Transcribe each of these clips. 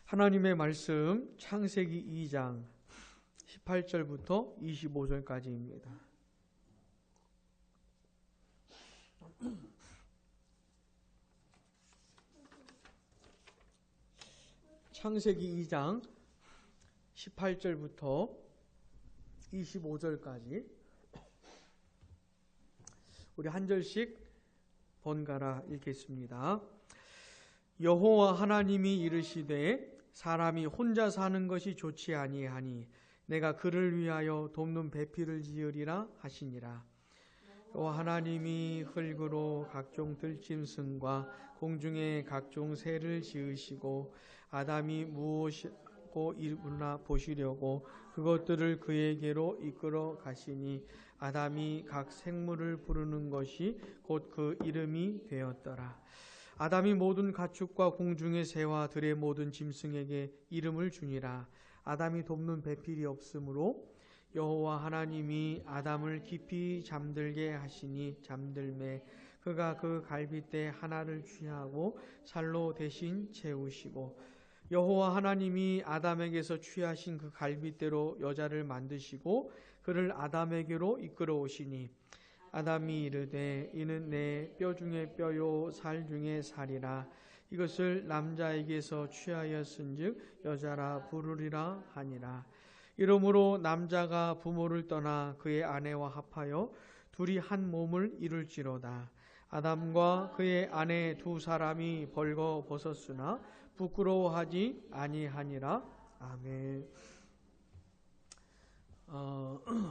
하나님의 말씀 창세기 2장 18절부터 25절까지입니다. 창세기 2장 18절부터 25절까지 우리 한 절씩 번갈아 읽겠습니다. 여호와 하나님이 이르시되 사람이 혼자 사는 것이 좋지 아니하니 내가 그를 위하여 돕는 배필을 지으리라 하시니라. 여호와 하나님이 흙으로 각종 들짐승과 공중의 각종 새를 지으시고 아담이 무엇이고 이루나 보시려고 그것들을 그에게로 이끌어 가시니 아담이 각 생물을 부르는 것이 곧 그 이름이 되었더라. 아담이 모든 가축과 공중의 새와 들의 모든 짐승에게 이름을 주니라. 아담이 돕는 배필이 없으므로 여호와 하나님이 아담을 깊이 잠들게 하시니 잠들매 그가 그 갈빗대 하나를 취하고 살로 대신 채우시고 여호와 하나님이 아담에게서 취하신 그 갈빗대로 여자를 만드시고 그를 아담에게로 이끌어 오시니 아담이 이르되 이는 내 뼈 중에 뼈요 살 중에 살이라. 이것을 남자에게서 취하였은즉 여자라 부르리라 하니라. 이러므로 남자가 부모를 떠나 그의 아내와 합하여 둘이 한 몸을 이룰지로다. 아담과 그의 아내 두 사람이 벌거 벗었으나 부끄러워하지 아니하니라. 아멘.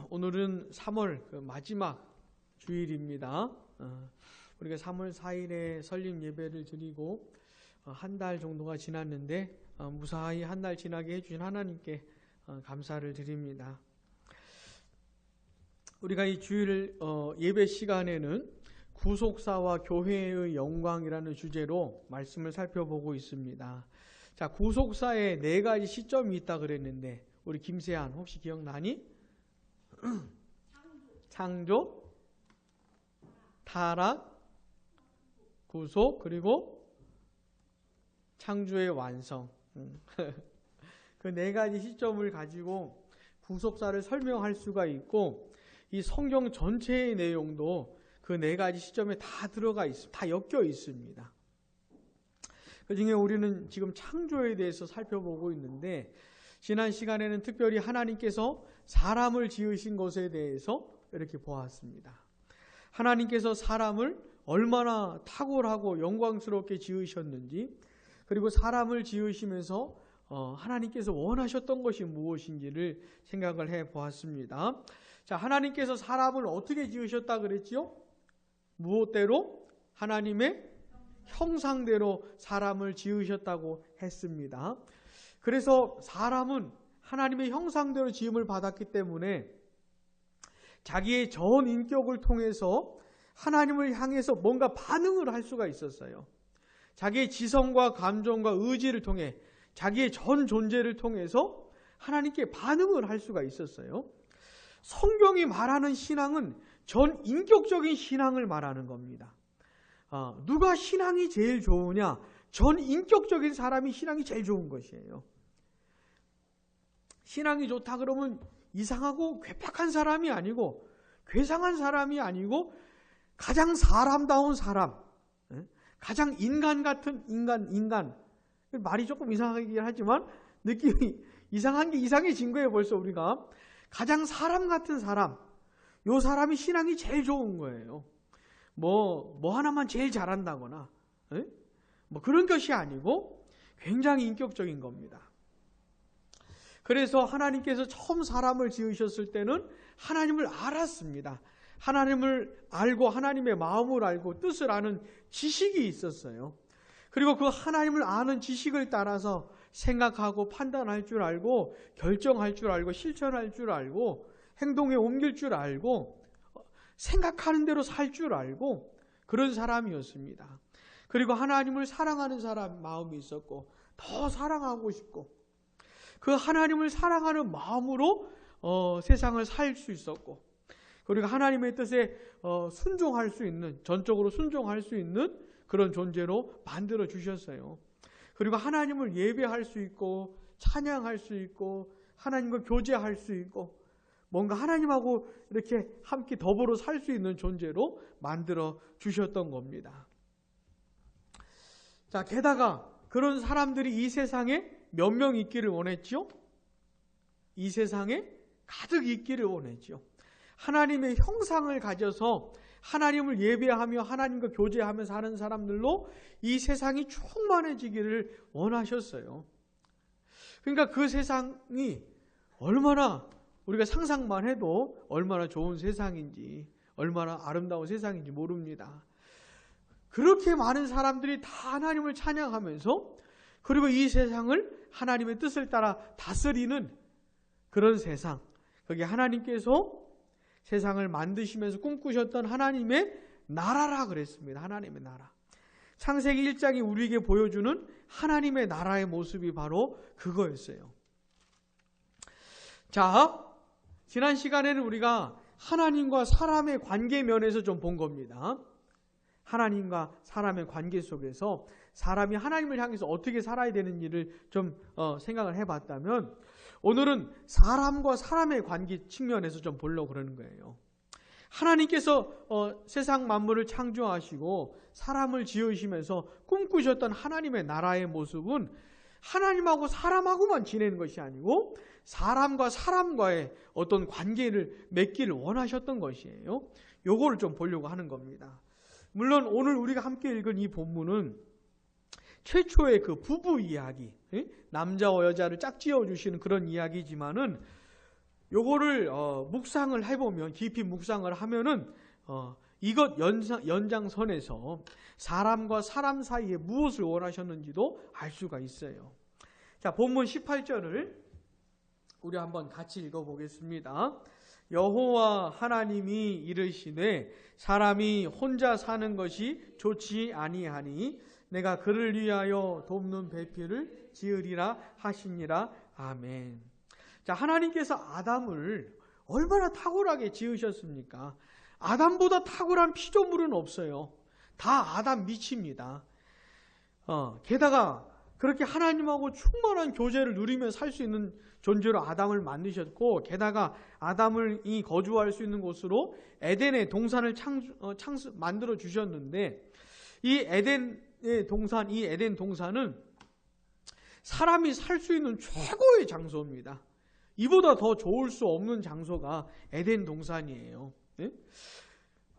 오늘은 3월 마지막 주일입니다. 우리가 3월 4일에 설립 예배를 드리고 한 달 정도가 지났는데 무사히 한 달 지나게 해주신 하나님께 감사를 드립니다. 우리가 이 주일 예배 시간에는 구속사와 교회의 영광이라는 주제로 말씀을 살펴보고 있습니다. 자, 구속사에 4가지 시점이 있다 그랬는데 우리 김세한 혹시 기억나니? 창조, 타락, 구속, 그리고 창조의 완성. 그 4가지 시점을 가지고 구속사를 설명할 수가 있고 이 성경 전체의 내용도 그 4가지 시점에 다 들어가 있습니다. 다 엮여 있습니다. 그 중에 우리는 지금 창조에 대해서 살펴보고 있는데 지난 시간에는 특별히 하나님께서 사람을 지으신 것에 대해서 이렇게 보았습니다. 하나님께서 사람을 얼마나 탁월하고 영광스럽게 지으셨는지, 그리고 사람을 지으시면서 하나님께서 원하셨던 것이 무엇인지를 생각을 해 보았습니다. 자, 하나님께서 사람을 어떻게 지으셨다 그랬지요? 무엇대로? 하나님의 형상대로 사람을 지으셨다고 했습니다. 그래서 사람은 하나님의 형상대로 지음을 받았기 때문에 자기의 전 인격을 통해서 하나님을 향해서 뭔가 반응을 할 수가 있었어요. 자기의 지성과 감정과 의지를 통해 자기의 전 존재를 통해서 하나님께 반응을 할 수가 있었어요. 성경이 말하는 신앙은 전 인격적인 신앙을 말하는 겁니다. 누가 신앙이 제일 좋으냐? 전 인격적인 사람이 신앙이 제일 좋은 것이에요. 신앙이 좋다 그러면 이상하고 괴팍한 사람이 아니고 괴상한 사람이 아니고 가장 사람다운 사람, 가장 인간 같은 인간. 말이 조금 이상하긴 하지만 느낌이 이상한 게 이상해진 거예요. 벌써 우리가 가장 사람 같은 사람, 요 사람이 신앙이 제일 좋은 거예요. 뭐 하나만 제일 잘한다거나 뭐 그런 것이 아니고 굉장히 인격적인 겁니다. 그래서 하나님께서 처음 사람을 지으셨을 때는 하나님을 알았습니다. 하나님을 알고 하나님의 마음을 알고 뜻을 아는 지식이 있었어요. 그리고 그 하나님을 아는 지식을 따라서 생각하고 판단할 줄 알고 결정할 줄 알고 실천할 줄 알고 행동에 옮길 줄 알고 생각하는 대로 살 줄 알고 그런 사람이었습니다. 그리고 하나님을 사랑하는 사람 마음이 있었고 더 사랑하고 싶고 그 하나님을 사랑하는 마음으로 세상을 살 수 있었고 그리고 하나님의 뜻에 순종할 수 있는 전적으로 순종할 수 있는 그런 존재로 만들어 주셨어요. 그리고 하나님을 예배할 수 있고 찬양할 수 있고 하나님과 교제할 수 있고 뭔가 하나님하고 이렇게 함께 더불어 살 수 있는 존재로 만들어 주셨던 겁니다. 자, 게다가 그런 사람들이 이 세상에 몇 명 있기를 원했죠? 이 세상에 가득 있기를 원했죠. 하나님의 형상을 가져서 하나님을 예배하며 하나님과 교제하며 사는 사람들로 이 세상이 충만해지기를 원하셨어요. 그러니까 그 세상이 얼마나 우리가 상상만 해도 얼마나 좋은 세상인지 얼마나 아름다운 세상인지 모릅니다. 그렇게 많은 사람들이 다 하나님을 찬양하면서 그리고 이 세상을 하나님의 뜻을 따라 다스리는 그런 세상, 거기 하나님께서 세상을 만드시면서 꿈꾸셨던 하나님의 나라라 그랬습니다. 하나님의 나라. 창세기 1장이 우리에게 보여주는 하나님의 나라의 모습이 바로 그거였어요. 자, 지난 시간에는 우리가 하나님과 사람의 관계 면에서 좀 본 겁니다. 하나님과 사람의 관계 속에서 사람이 하나님을 향해서 어떻게 살아야 되는지를 좀 생각을 해봤다면 오늘은 사람과 사람의 관계 측면에서 좀 보려고 그러는 거예요. 하나님께서 세상 만물을 창조하시고 사람을 지으시면서 꿈꾸셨던 하나님의 나라의 모습은 하나님하고 사람하고만 지내는 것이 아니고 사람과 사람과의 어떤 관계를 맺기를 원하셨던 것이에요. 요거를 좀 보려고 하는 겁니다. 물론 오늘 우리가 함께 읽은 이 본문은 최초의 그 부부 이야기, 남자와 여자를 짝지어 주시는 그런 이야기지만은 요거를 묵상을 해보면 깊이 묵상을 하면은 이것 연장선에서 사람과 사람 사이에 무엇을 원하셨는지도 알 수가 있어요. 자, 본문 18절을 우리 한번 같이 읽어보겠습니다. 여호와 하나님이 이르시되 사람이 혼자 사는 것이 좋지 아니하니 내가 그를 위하여 돕는 배필을 지으리라 하시니라. 아멘. 자, 하나님께서 아담을 얼마나 탁월하게 지으셨습니까? 아담보다 탁월한 피조물은 없어요. 다 아담 밑입니다. 게다가 그렇게 하나님하고 충만한 교제를 누리며 살 수 있는 존재로 아담을 만드셨고, 게다가 아담을 거주할 수 있는 곳으로 에덴의 동산을 만들어 주셨는데, 이 에덴 동산은 사람이 살 수 있는 최고의 장소입니다. 이보다 더 좋을 수 없는 장소가 에덴 동산이에요. 네?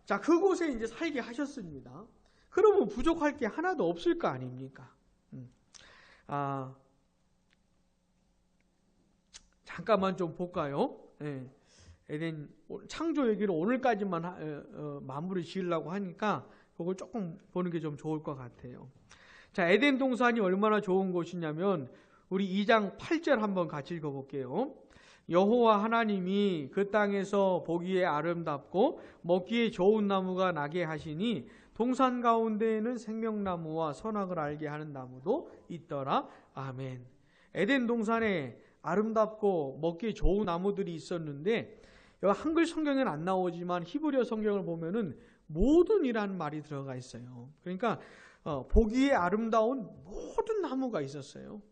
자, 그곳에 이제 살게 하셨습니다. 그러면 부족할 게 하나도 없을 거 아닙니까? 잠깐만 좀 볼까요? 네. 에덴 창조 얘기를 오늘까지만 마무리 지으려고 하니까 그걸 조금 보는 게 좀 좋을 것 같아요. 자, 에덴 동산이 얼마나 좋은 곳이냐면 우리 2장 8절 한번 같이 읽어볼게요. 여호와 하나님이 그 땅에서 보기에 아름답고 먹기에 좋은 나무가 나게 하시니 동산 가운데에는 생명나무와 선악을 알게 하는 나무도 있더라. 아멘. 에덴 동산에 아름답고 먹기에 좋은 나무들이 있었는데 여기 한글 성경에는 안 나오지만 히브리어 성경을 보면은 모든이라는 말이 들어가 있어요. 그러니까 보기에 아름다운 모든 나무가 있었어요.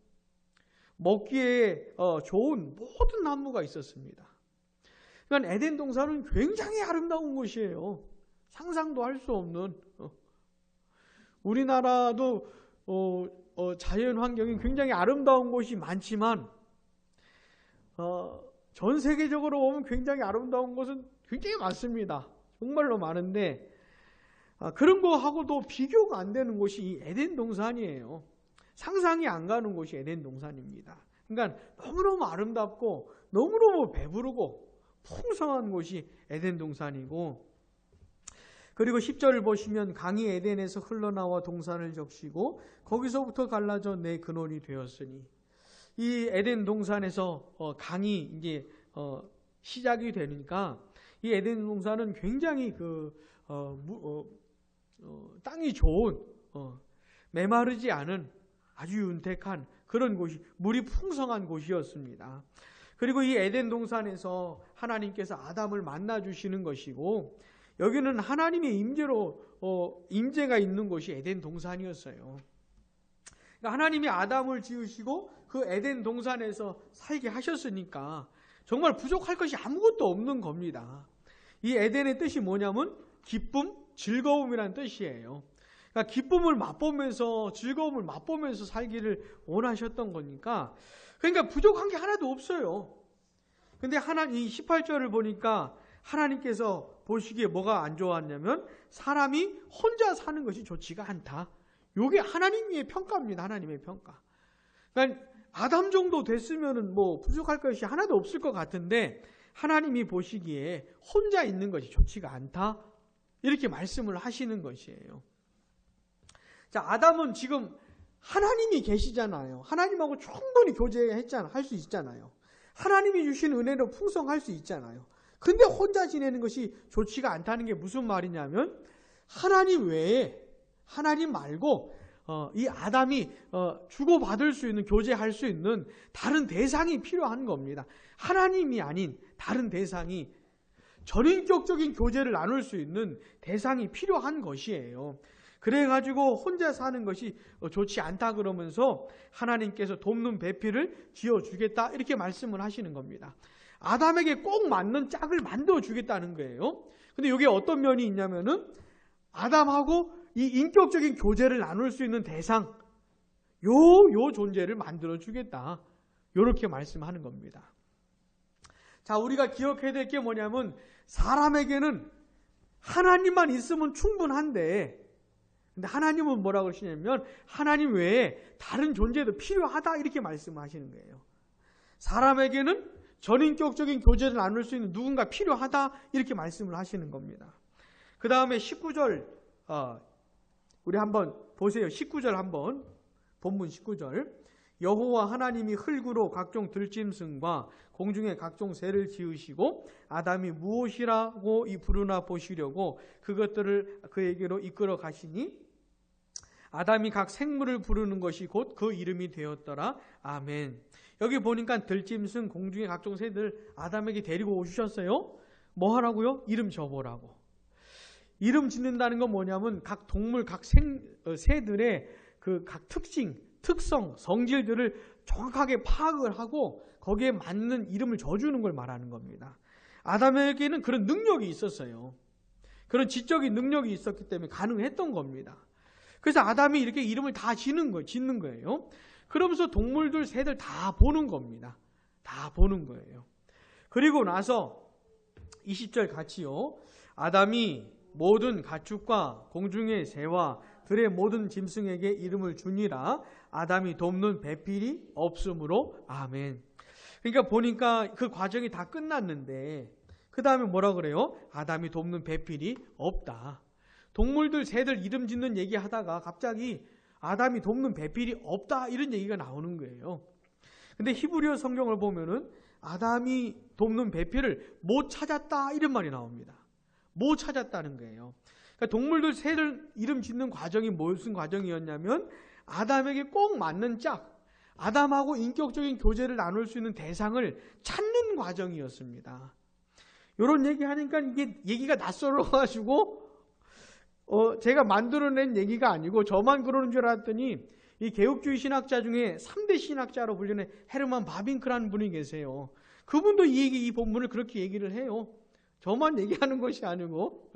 먹기에 좋은 모든 나무가 있었습니다. 그러니까 에덴 동산은 굉장히 아름다운 곳이에요. 상상도 할 수 없는. 우리나라도 자연 환경이 굉장히 아름다운 곳이 많지만 전 세계적으로 보면 굉장히 아름다운 곳은 굉장히 많습니다. 정말로 많은데 그런 거하고도 비교가 안 되는 곳이 이 에덴 동산이에요. 상상이 안 가는 곳이 에덴 동산입니다. 그러니까 너무너무 아름답고 너무너무 배부르고 풍성한 곳이 에덴 동산이고, 그리고 10절을 보시면 강이 에덴에서 흘러나와 동산을 적시고 거기서부터 갈라져 내 근원이 되었으니, 이 에덴 동산에서 강이 이제 시작이 되니까 이 에덴 동산은 굉장히 땅이 좋은 메마르지 않은 아주 윤택한 그런 곳이, 물이 풍성한 곳이었습니다. 그리고 이 에덴 동산에서 하나님께서 아담을 만나 주시는 것이고, 여기는 하나님의 임재가 있는 곳이 에덴 동산이었어요. 그러니까 하나님이 아담을 지으시고 그 에덴 동산에서 살게 하셨으니까 정말 부족할 것이 아무것도 없는 겁니다. 이 에덴의 뜻이 뭐냐면 기쁨, 즐거움이라는 뜻이에요. 그러니까 기쁨을 맛보면서 즐거움을 맛보면서 살기를 원하셨던 거니까 그러니까 부족한 게 하나도 없어요. 근데 이 18절을 보니까 하나님께서 보시기에 뭐가 안 좋았냐면 사람이 혼자 사는 것이 좋지가 않다. 이게 하나님의 평가입니다. 하나님의 평가. 그러니까 아담 정도 됐으면은 뭐 부족할 것이 하나도 없을 것 같은데 하나님이 보시기에 혼자 있는 것이 좋지가 않다. 이렇게 말씀을 하시는 것이에요. 자, 아담은 지금 하나님이 계시잖아요. 하나님하고 충분히 할 수 있잖아요. 하나님이 주신 은혜로 풍성할 수 있잖아요. 근데 혼자 지내는 것이 좋지가 않다는 게 무슨 말이냐면 하나님 외에 하나님 말고 이 아담이 주고받을 수 있는 교제할 수 있는 다른 대상이 필요한 겁니다. 하나님이 아닌 다른 대상이 전인격적인 교제를 나눌 수 있는 대상이 필요한 것이에요. 그래가지고 혼자 사는 것이 좋지 않다 그러면서 하나님께서 돕는 배필을 지어주겠다 이렇게 말씀을 하시는 겁니다. 아담에게 꼭 맞는 짝을 만들어 주겠다는 거예요. 근데 여기에 어떤 면이 있냐면은 아담하고 이 인격적인 교제를 나눌 수 있는 대상 요 존재를 만들어 주겠다. 요렇게 말씀하는 겁니다. 자, 우리가 기억해야 될 게 뭐냐면 사람에게는 하나님만 있으면 충분한데 근데 하나님은 뭐라고 그러시냐면 하나님 외에 다른 존재도 필요하다 이렇게 말씀하시는 거예요. 사람에게는 전인격적인 교제를 나눌 수 있는 누군가 필요하다 이렇게 말씀을 하시는 겁니다. 그 다음에 19절 우리 한번 보세요. 19절 한번 본문 19절 여호와 하나님이 흙으로 각종 들짐승과 공중의 각종 새를 지으시고 아담이 무엇이라고 부르나 보시려고 그것들을 그에게로 이끌어 가시니 아담이 각 생물을 부르는 것이 곧 그 이름이 되었더라. 아멘. 여기 보니까 들짐승 공중의 각종 새들 아담에게 데리고 오셨어요. 뭐 하라고요? 이름 적어라고. 이름 짓는다는 건 뭐냐면 각 동물 각 새들의 그 각 특성, 성질들을 정확하게 파악을 하고 거기에 맞는 이름을 져주는 걸 말하는 겁니다. 아담에게는 그런 능력이 있었어요. 그런 지적인 능력이 있었기 때문에 가능했던 겁니다. 그래서 아담이 이렇게 이름을 다 짓는 거예요. 그러면서 동물들, 새들 다 보는 겁니다. 다 보는 거예요. 그리고 나서 20절 같이요. 아담이 모든 가축과 공중의 새와 들의 모든 짐승에게 이름을 주니라. 아담이 돕는 배필이 없으므로 아멘. 그러니까 보니까 그 과정이 다 끝났는데 그 다음에 뭐라 그래요? 아담이 돕는 배필이 없다. 동물들, 새들 이름 짓는 얘기하다가 갑자기 아담이 돕는 배필이 없다 이런 얘기가 나오는 거예요. 근데 히브리어 성경을 보면은 아담이 돕는 배필을 못 찾았다 이런 말이 나옵니다. 못 찾았다는 거예요. 그러니까 동물들, 새들 이름 짓는 과정이 무슨 과정이었냐면 아담에게 꼭 맞는 짝, 아담하고 인격적인 교제를 나눌 수 있는 대상을 찾는 과정이었습니다. 이런 얘기하니까 이게 얘기가 낯설어가지고 제가 만들어낸 얘기가 아니고 저만 그러는 줄 알았더니 이 개혁주의 신학자 중에 3대 신학자로 불리는 헤르만 바빙크라는 분이 계세요. 그분도 이 본문을 그렇게 얘기를 해요. 저만 얘기하는 것이 아니고.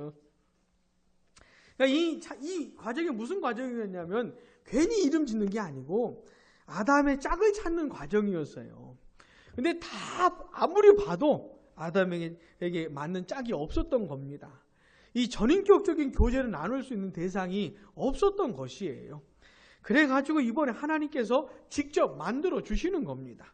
그러니까 이 과정이 무슨 과정이었냐면 괜히 이름 짓는 게 아니고 아담의 짝을 찾는 과정이었어요. 근데 다 아무리 봐도 아담에게 맞는 짝이 없었던 겁니다. 이 전인격적인 교제를 나눌 수 있는 대상이 없었던 것이에요. 그래가지고 이번에 하나님께서 직접 만들어 주시는 겁니다.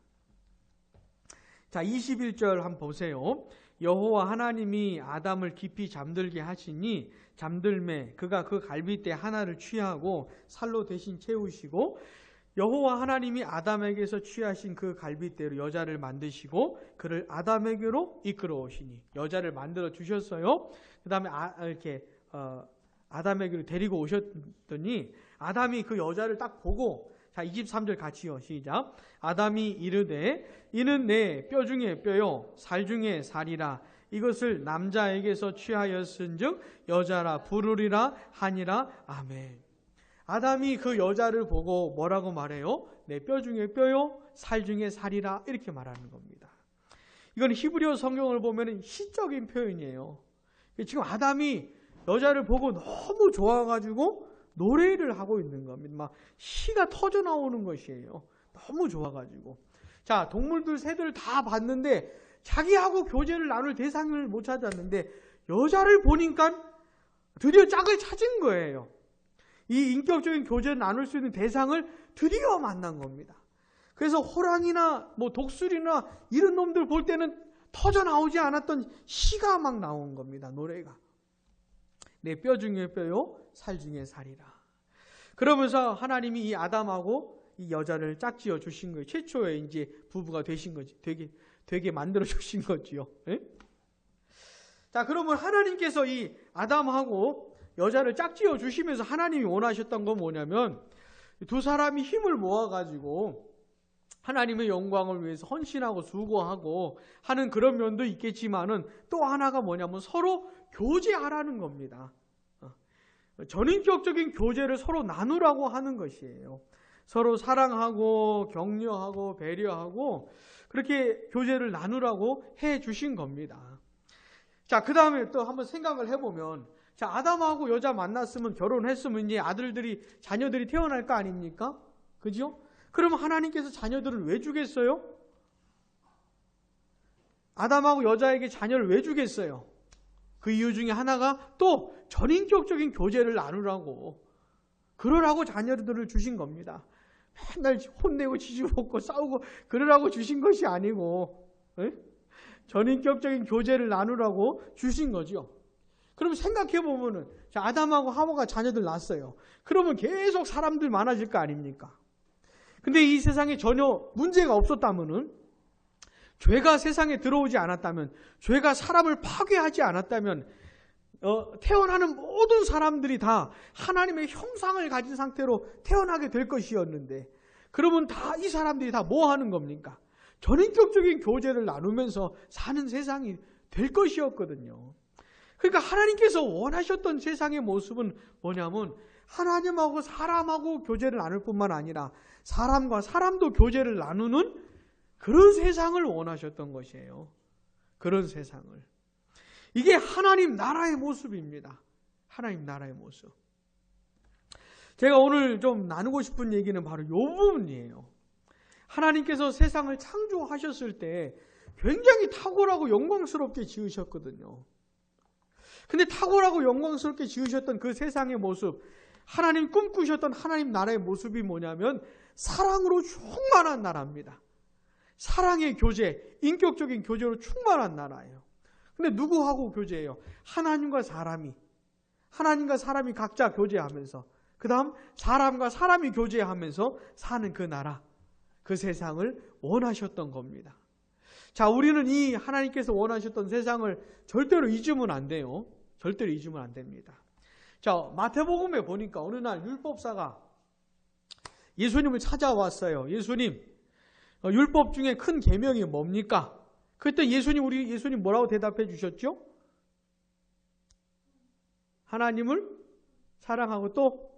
자, 21절 한번 보세요. 여호와 하나님이 아담을 깊이 잠들게 하시니 잠들매 그가 그 갈빗대 하나를 취하고 살로 대신 채우시고 여호와 하나님이 아담에게서 취하신 그 갈빗대로 여자를 만드시고 그를 아담에게로 이끌어 오시니 여자를 만들어 주셨어요. 그 다음에 아담에게로 데리고 오셨더니 아담이 그 여자를 딱 보고 자 23절 같이요. 시작. 아담이 이르되 이는 내 뼈 중에 뼈요 살 중에 살이라 이것을 남자에게서 취하였은즉 여자라 부르리라 하니라. 아멘. 아담이 그 여자를 보고 뭐라고 말해요? 내 뼈 중에 뼈요, 살 중에 살이라 이렇게 말하는 겁니다. 이건 히브리어 성경을 보면 시적인 표현이에요. 지금 아담이 여자를 보고 너무 좋아가지고 노래를 하고 있는 겁니다. 막 시가 터져 나오는 것이에요. 너무 좋아가지고. 자, 동물들, 새들 다 봤는데 자기하고 교제를 나눌 대상을 못 찾았는데 여자를 보니까 드디어 짝을 찾은 거예요. 이 인격적인 교제를 나눌 수 있는 대상을 드디어 만난 겁니다. 그래서 호랑이나 뭐 독수리나 이런 놈들 볼 때는 터져 나오지 않았던 시가 막 나온 겁니다. 노래가. 내 뼈 중에 뼈요, 살 중에 살이라. 그러면서 하나님이 이 아담하고 이 여자를 짝지어 주신 거예요. 최초의 이제 부부가 되신 거지. 되게 만들어 주신 거지요. 예? 자, 그러면 하나님께서 이 아담하고 여자를 짝지어 주시면서 하나님이 원하셨던 건 뭐냐면 두 사람이 힘을 모아가지고 하나님의 영광을 위해서 헌신하고 수고하고 하는 그런 면도 있겠지만은 또 하나가 뭐냐면 서로 교제하라는 겁니다. 전인격적인 교제를 서로 나누라고 하는 것이에요. 서로 사랑하고 격려하고 배려하고 그렇게 교제를 나누라고 해 주신 겁니다. 자, 그 다음에 또 한번 생각을 해보면, 자, 아담하고 여자 만났으면 결혼했으면 이제 자녀들이 태어날 거 아닙니까? 그죠? 그러면 하나님께서 자녀들을 왜 주겠어요? 아담하고 여자에게 자녀를 왜 주겠어요? 그 이유 중에 하나가 또 전인격적인 교제를 나누라고, 그러라고 자녀들을 주신 겁니다. 맨날 혼내고 지지먹고 싸우고 그러라고 주신 것이 아니고, 에? 전인격적인 교제를 나누라고 주신 거죠. 그럼 생각해 보면은, 자, 아담하고 하와가 자녀들 낳았어요. 그러면 계속 사람들 많아질 거 아닙니까? 근데 이 세상에 전혀 문제가 없었다면은, 죄가 세상에 들어오지 않았다면, 죄가 사람을 파괴하지 않았다면, 태어나는 모든 사람들이 다 하나님의 형상을 가진 상태로 태어나게 될 것이었는데, 그러면 다 이 사람들이 다 뭐 하는 겁니까? 전인격적인 교제를 나누면서 사는 세상이 될 것이었거든요. 그러니까 하나님께서 원하셨던 세상의 모습은 뭐냐면 하나님하고 사람하고 교제를 나눌 뿐만 아니라 사람과 사람도 교제를 나누는 그런 세상을 원하셨던 것이에요. 그런 세상을. 이게 하나님 나라의 모습입니다. 하나님 나라의 모습. 제가 오늘 좀 나누고 싶은 얘기는 바로 이 부분이에요. 하나님께서 세상을 창조하셨을 때 굉장히 탁월하고 영광스럽게 지으셨거든요. 근데 탁월하고 영광스럽게 지으셨던 그 세상의 모습, 하나님 꿈꾸셨던 하나님 나라의 모습이 뭐냐면 사랑으로 충만한 나라입니다. 사랑의 교제, 인격적인 교제로 충만한 나라예요. 근데 누구하고 교제해요? 하나님과 사람이 각자 교제하면서, 그 다음 사람과 사람이 교제하면서 사는 그 나라, 그 세상을 원하셨던 겁니다. 자, 우리는 이 하나님께서 원하셨던 세상을 절대로 잊으면 안 돼요. 절대로 잊으면 안 됩니다. 자, 마태복음에 보니까 어느 날 율법사가 예수님을 찾아왔어요. 예수님, 율법 중에 큰 계명이 뭡니까? 그때 예수님 뭐라고 대답해 주셨죠? 하나님을 사랑하고 또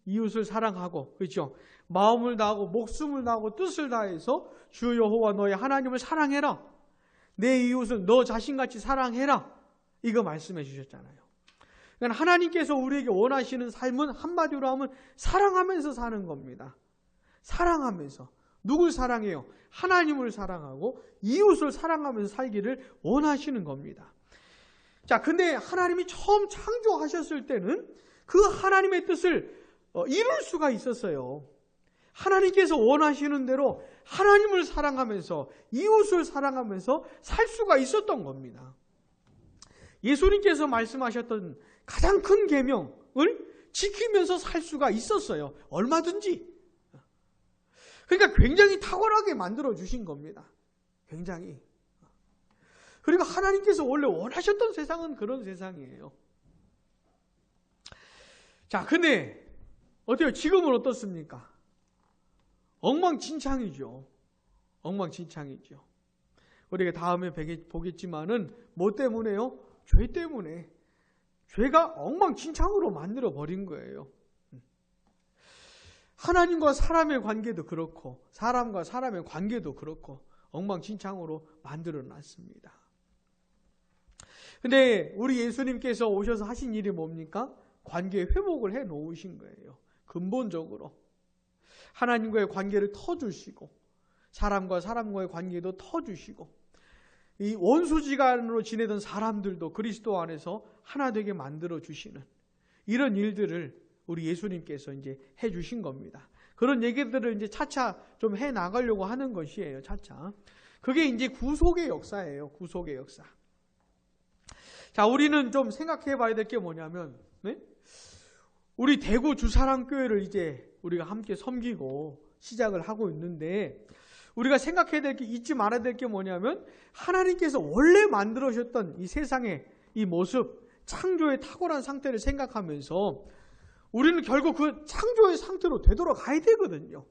이웃을 사랑하고, 그렇죠? 마음을 다하고 목숨을 다하고 뜻을 다해서 주 여호와 너의 하나님을 사랑해라. 내 이웃을 너 자신같이 사랑해라. 이거 말씀해 주셨잖아요. 그러니까 하나님께서 우리에게 원하시는 삶은 한마디로 하면 사랑하면서 사는 겁니다. 사랑하면서. 누굴 사랑해요? 하나님을 사랑하고 이웃을 사랑하면서 살기를 원하시는 겁니다. 자, 근데 하나님이 처음 창조하셨을 때는 그 하나님의 뜻을 이룰 수가 있었어요. 하나님께서 원하시는 대로 하나님을 사랑하면서 이웃을 사랑하면서 살 수가 있었던 겁니다. 예수님께서 말씀하셨던 가장 큰 계명을 지키면서 살 수가 있었어요. 얼마든지. 그러니까 굉장히 탁월하게 만들어 주신 겁니다. 굉장히. 그리고 하나님께서 원래 원하셨던 세상은 그런 세상이에요. 자, 근데 어때요? 지금은 어떻습니까? 엉망진창이죠. 엉망진창이죠. 우리가 다음에 보겠지만은 뭐 때문에요? 죄 때문에. 죄가 엉망진창으로 만들어 버린 거예요. 하나님과 사람의 관계도 그렇고 사람과 사람의 관계도 그렇고 엉망진창으로 만들어 놨습니다. 근데 우리 예수님께서 오셔서 하신 일이 뭡니까? 관계 회복을 해 놓으신 거예요. 근본적으로 하나님과의 관계를 터주시고 사람과 사람과의 관계도 터주시고 이 원수지간으로 지내던 사람들도 그리스도 안에서 하나 되게 만들어 주시는 이런 일들을 우리 예수님께서 이제 해 주신 겁니다. 그런 얘기들을 이제 차차 좀 해 나가려고 하는 것이에요. 차차. 그게 이제 구속의 역사예요. 구속의 역사. 자, 우리는 좀 생각해 봐야 될 게 뭐냐면, 네? 우리 대구 주사랑교회를 이제 우리가 함께 섬기고 시작을 하고 있는데, 우리가 생각해야 될 게, 잊지 말아야 될 게 뭐냐면, 하나님께서 원래 만들어주셨던 이 세상의 이 모습, 창조의 탁월한 상태를 생각하면서, 우리는 결국 그 창조의 상태로 되돌아가야 되거든요.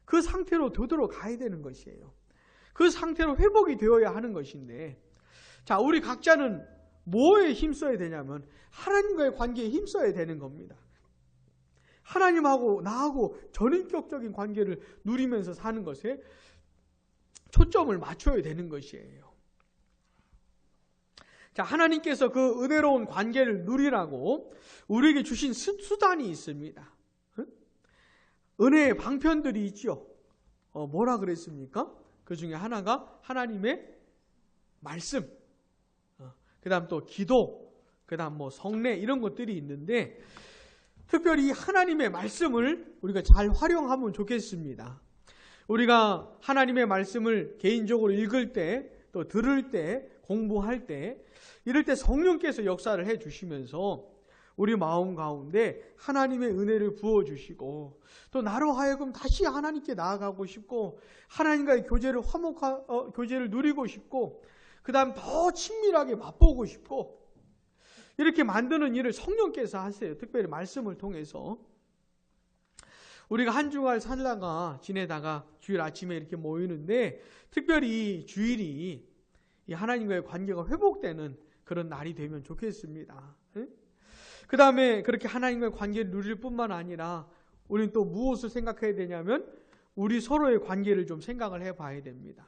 그 상태로 되돌아가야 되는 것이에요. 그 상태로 회복이 되어야 하는 것인데, 자, 우리 각자는 뭐에 힘써야 되냐면 하나님과의 관계에 힘써야 되는 겁니다. 하나님하고 나하고 전인격적인 관계를 누리면서 사는 것에 초점을 맞춰야 되는 것이에요. 자, 하나님께서 그 은혜로운 관계를 누리라고 우리에게 주신 수단이 있습니다. 은혜의 방편들이 있죠. 뭐라 그랬습니까? 그 중에 하나가 하나님의 말씀, 그 다음 또 기도, 그 다음 뭐 성례 이런 것들이 있는데 특별히 하나님의 말씀을 우리가 잘 활용하면 좋겠습니다. 우리가 하나님의 말씀을 개인적으로 읽을 때, 또 들을 때, 공부할 때, 이럴 때 성령께서 역사를 해 주시면서 우리 마음 가운데 하나님의 은혜를 부어주시고 또 나로 하여금 다시 하나님께 나아가고 싶고 하나님과의 교제를 누리고 싶고 그 다음 더 친밀하게 맛보고 싶고 이렇게 만드는 일을 성령께서 하세요. 특별히 말씀을 통해서. 우리가 한 주간 지내다가 주일 아침에 이렇게 모이는데 특별히 이 주일이 이 하나님과의 관계가 회복되는 그런 날이 되면 좋겠습니다. 그 다음에 그렇게 하나님과의 관계를 누릴 뿐만 아니라 우리는 또 무엇을 생각해야 되냐면 우리 서로의 관계를 좀 생각을 해봐야 됩니다.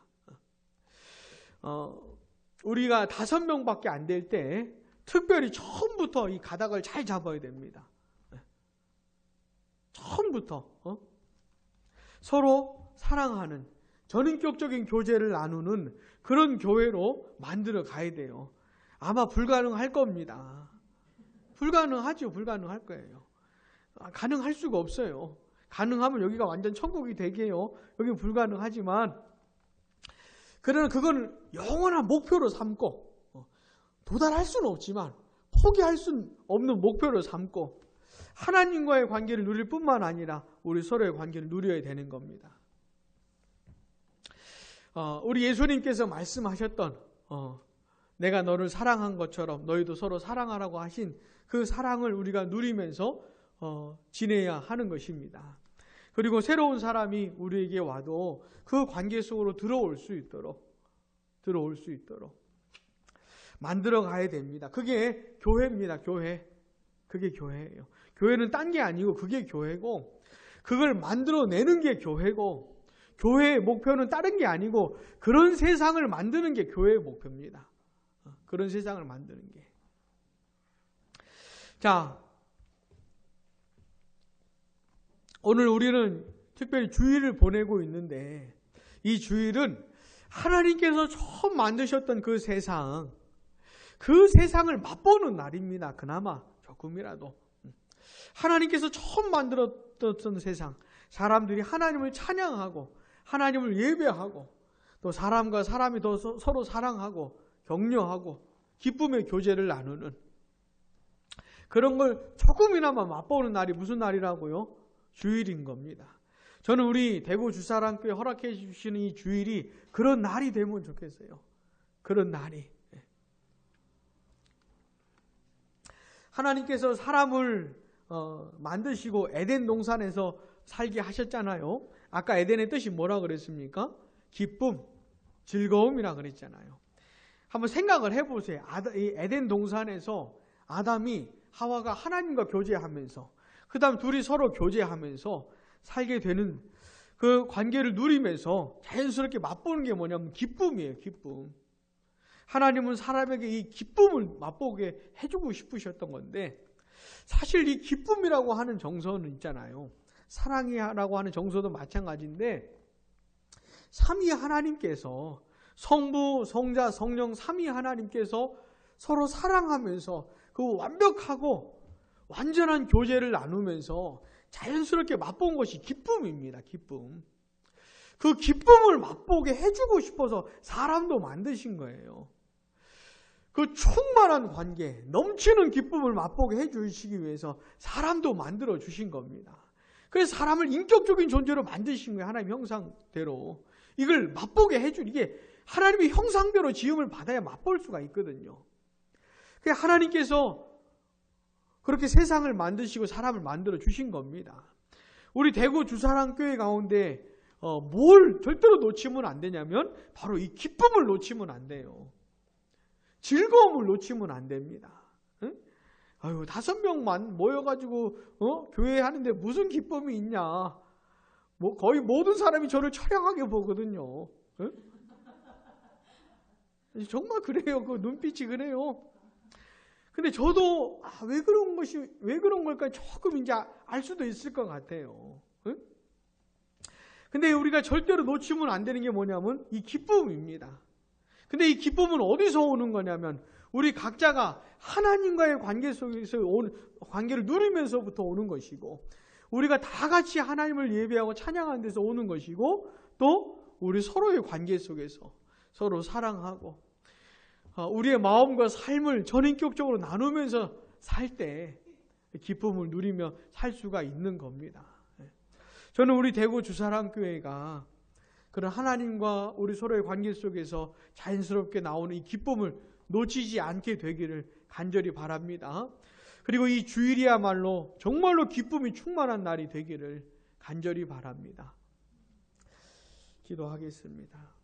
우리가 5명밖에 안 될 때 특별히 처음부터 이 가닥을 잘 잡아야 됩니다. 처음부터 서로 사랑하는 전인격적인 교제를 나누는 그런 교회로 만들어 가야 돼요. 아마 불가능할 겁니다. 불가능하죠. 불가능할 거예요. 가능할 수가 없어요. 가능하면 여기가 완전 천국이 되게요. 여기는 불가능하지만 그러나 그건 영원한 목표로 삼고 도달할 수는 없지만 포기할 수는 없는 목표로 삼고 하나님과의 관계를 누릴 뿐만 아니라 우리 서로의 관계를 누려야 되는 겁니다. 우리 예수님께서 말씀하셨던 내가 너를 사랑한 것처럼 너희도 서로 사랑하라고 하신 그 사랑을 우리가 누리면서 지내야 하는 것입니다. 그리고 새로운 사람이 우리에게 와도 그 관계 속으로 들어올 수 있도록 만들어 가야 됩니다. 그게 교회입니다. 교회. 그게 교회예요. 교회는 딴 게 아니고 그게 교회고 그걸 만들어내는 게 교회고 교회의 목표는 다른 게 아니고 그런 세상을 만드는 게 교회의 목표입니다. 그런 세상을 만드는 게. 자, 오늘 우리는 특별히 주일을 보내고 있는데 이 주일은 하나님께서 처음 만드셨던 그 세상을 맛보는 날입니다. 그나마 조금이라도. 하나님께서 처음 만들었던 세상, 사람들이 하나님을 찬양하고 하나님을 예배하고 또 사람과 사람이 더 서로 사랑하고 격려하고 기쁨의 교제를 나누는 그런 걸 조금이나마 맛보는 날이 무슨 날이라고요? 주일인 겁니다. 저는 우리 대구 주사랑교회 허락해 주시는 이 주일이 그런 날이 되면 좋겠어요. 그런 날이. 하나님께서 사람을 만드시고 에덴 동산에서 살게 하셨잖아요. 아까 에덴의 뜻이 뭐라 그랬습니까? 기쁨, 즐거움이라 그랬잖아요. 한번 생각을 해보세요. 이 에덴 동산에서 아담이 하와가 하나님과 교제하면서 그 다음 둘이 서로 교제하면서 살게 되는 그 관계를 누리면서 자연스럽게 맛보는 게 뭐냐면 기쁨이에요. 기쁨. 하나님은 사람에게 이 기쁨을 맛보게 해주고 싶으셨던 건데, 사실 이 기쁨이라고 하는 정서는 있잖아요. 사랑이라고 하는 정서도 마찬가지인데, 삼위 하나님께서, 성부, 성자, 성령 삼위 하나님께서 서로 사랑하면서 그 완벽하고 완전한 교제를 나누면서 자연스럽게 맛본 것이 기쁨입니다. 기쁨. 그 기쁨을 맛보게 해주고 싶어서 사람도 만드신 거예요. 그 충만한 관계, 넘치는 기쁨을 맛보게 해주시기 위해서 사람도 만들어 주신 겁니다. 그래서 사람을 인격적인 존재로 만드신 거예요. 하나님 형상대로. 이걸 맛보게 해준, 이게 하나님의 형상대로 지음을 받아야 맛볼 수가 있거든요. 그래서 하나님께서 그렇게 세상을 만드시고 사람을 만들어 주신 겁니다. 우리 대구 주사랑교회 가운데 뭘 절대로 놓치면 안 되냐면 바로 이 기쁨을 놓치면 안 돼요. 즐거움을 놓치면 안 됩니다. 응? 아유, 5명만 모여가지고 교회 하는데 무슨 기쁨이 있냐. 뭐 거의 모든 사람이 저를 처량하게 보거든요. 응? 정말 그래요. 그 눈빛이 그래요. 근데 저도 왜 그런 걸까 조금 이제 알 수도 있을 것 같아요. 응? 근데 우리가 절대로 놓치면 안 되는 게 뭐냐면 이 기쁨입니다. 근데 이 기쁨은 어디서 오는 거냐면 우리 각자가 하나님과의 관계 속에서 관계를 누리면서부터 오는 것이고, 우리가 다 같이 하나님을 예배하고 찬양하는 데서 오는 것이고, 또 우리 서로의 관계 속에서 서로 사랑하고 우리의 마음과 삶을 전인격적으로 나누면서 살 때 기쁨을 누리며 살 수가 있는 겁니다. 저는 우리 대구 주사랑교회가 그런 하나님과 우리 서로의 관계 속에서 자연스럽게 나오는 이 기쁨을 놓치지 않게 되기를 간절히 바랍니다. 그리고 이 주일이야말로 정말로 기쁨이 충만한 날이 되기를 간절히 바랍니다. 기도하겠습니다.